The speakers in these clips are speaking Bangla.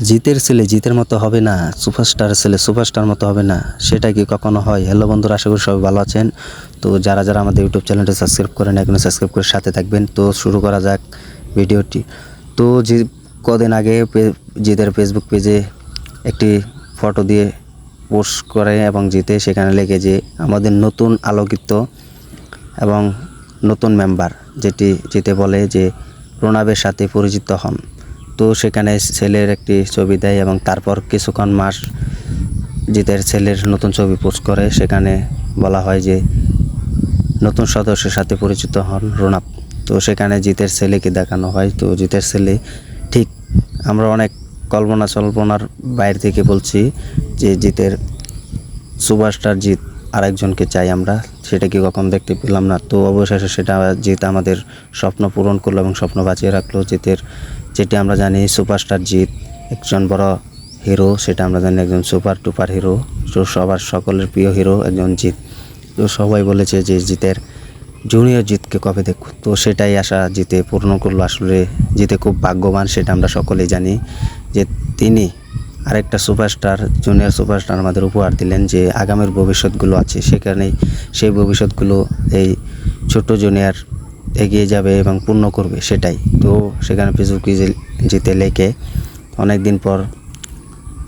জিতের ছেলে জিতের মতো হবে না, সুপারস্টার ছেলে সুপারস্টার মতো হবে না, সেটা কি কখনো হয়? হ্যালো বন্ধুরা, আশা করি সবাই ভালো আছেন। তো যারা যারা আমাদের ইউটিউব চ্যানেলটা সাবস্ক্রাইব করেন এখনো সাবস্ক্রাইব করে সাথে থাকবেন। তো শুরু করা যাক ভিডিওটি। তো কদিন আগে জিতের ফেসবুক পেজে একটি ফটো দিয়ে পোস্ট করে এবং জিতে সেখানে লেগে যে আমাদের নতুন আলোকিত এবং নতুন মেম্বার যেটি জিতে বলে যে প্রণবের সাথে পরিচিত হন। তো সেখানে ছেলের একটি ছবি দেয় এবং তারপর কিছুক্ষণ মাস জিতের ছেলের নতুন ছবি পোস্ট করে। সেখানে বলা হয় যে নতুন সদস্যের সাথে পরিচিত হন প্রণব। তো সেখানে জিতের ছেলেকে দেখানো হয়। তো জিতের ছেলে ঠিক আমরা অনেক কল্পনার বাইরে থেকে বলছি যে জিতের সুপারস্টার জিত আরেকজনকে চাই আমরা, সেটা কি কখন দেখতে পেলাম না। তো অবশেষে সেটা জিত আমাদের স্বপ্ন পূরণ করলো এবং স্বপ্ন বাঁচিয়ে রাখলো জিতের। যেটি আমরা জানি সুপারস্টার জিত একজন বড় হিরো, সেটা আমরা জানি একজন সুপার টুপার হিরো, তো সবার সকলের প্রিয় হিরো একজন জিত। তো সবাই বলেছে যে জিতের জুনিয়র জিতকে কবে দেখব, তো সেটাই আশা জিতে পূর্ণ করলো। আসলে জিতে খুব ভাগ্যবান, সেটা আমরা সকলেই জানি যে তিনি আরেকটা সুপারস্টার জুনিয়র সুপারস্টার আমাদের উপহার দিলেন, যে আগামীর ভবিষ্যৎগুলো আছে সেখানেই সেই ভবিষ্যৎগুলো এই ছোট জুনিয়র এগিয়ে যাবে এবং পূর্ণ করবে সেটাই। তো সেখানে ফেসবুকে জিতে লেখে অনেক দিন পর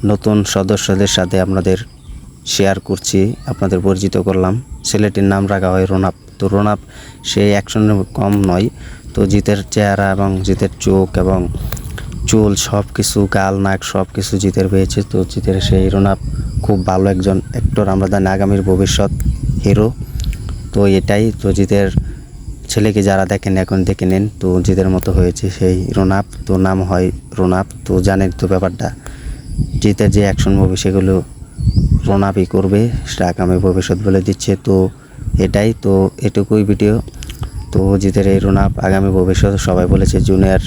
নতুন সদস্যদের সাথে আপনাদের শেয়ার করছি, আপনাদের পরিচিত করলাম। ছেলেটির নাম রাখা হয় রোনাপ। তো রোনাপ সেই অ্যাকশনে কম নয়। তো জিতের চেহারা এবং জিতের চোখ এবং চুল সব কিছু, গাল নাক সব কিছু জিতের পেয়েছে। তো জিতের সেই রোনাপ খুব ভালো একজন অ্যাক্টর, আমরা জানি আগামীর ভবিষ্যৎ হিরো। তো এটাই। তো জিতের ছেলেকে যারা দেখেন এখন দেখে নেন, তো জিতের মতো হয়েছে সেই রোনাপ। তো নাম হয় রোনাপ। তো জানেন তো ব্যাপারটা, জিতের যে অ্যাকশন মুভি সেগুলো রোনাপই করবে, সেটা আগামী ভবিষ্যৎ বলে দিচ্ছে। তো এটাই। তো এটুকুই ভিডিও। তো জিতের এই রোনাপ আগামী ভবিষ্যৎ সবাই বলেছে জুনিয়র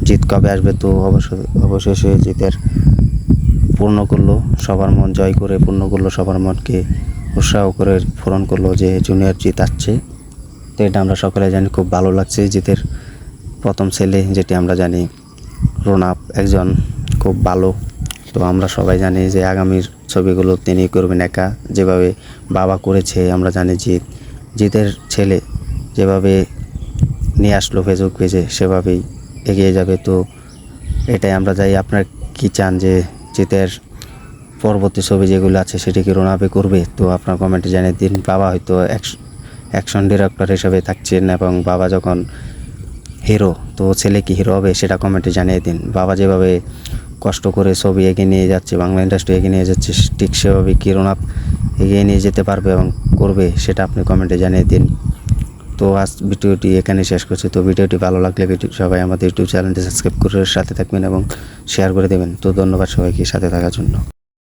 জিত কবে আসবে। তো অবশেষে জিতের পূর্ণ করলো, সবার মন জয় করে পূর্ণ করলো, সবার মনকে উৎসাহ করে পূরণ করলো যে জুনিয়র জিত আসছে। তো এটা আমরা সকলে জানি, খুব ভালো লাগছে। জিতের প্রথম ছেলে যেটি আমরা জানি রোনাপ একজন খুব ভালো। তো আমরা সবাই জানি যে আগামীর ছবিগুলো তিনি করবেন একা, যেভাবে বাবা করেছে। আমরা জানি জিতের ছেলে যেভাবে নিয়ে আসলো ফেসবুক পেজে সেভাবেই এগিয়ে যাবে। তো এটাই আমরা চাই। আপনার কি চান যে জিতের পরবর্তী ছবি যেগুলো আছে সেটি কি রোনাপে করবে? তো আপনার কমেন্টে জানিয়ে দিন। বাবা হয়তো অ্যাকশন ডিরেক্টর হিসেবে থাকছেন এবং বাবা যখন হিরো, তো ছেলে কি হিরো হবে সেটা কমেন্টে জানিয়ে দিন। বাবা যেভাবে কষ্ট করে ছবি এগিয়ে নিয়ে যাচ্ছে, বাংলা ইন্ডাস্ট্রি এগিয়ে নিয়ে যাচ্ছে, ঠিক সেভাবে কি রোনাপ এগিয়ে নিয়ে যেতে পারবে এবং করবে সেটা আপনি কমেন্টে জানিয়ে দিন। তো আজ ভিডিওটি এখানে শেষ করছি। তো ভিডিওটি ভালো লাগলে সবাই আমাদের ইউটিউব চ্যানেলটি সাবস্ক্রাইব করে সাথে থাকবেন এবং শেয়ার করে দেবেন। তো ধন্যবাদ সবাইকে সাথে থাকার জন্য।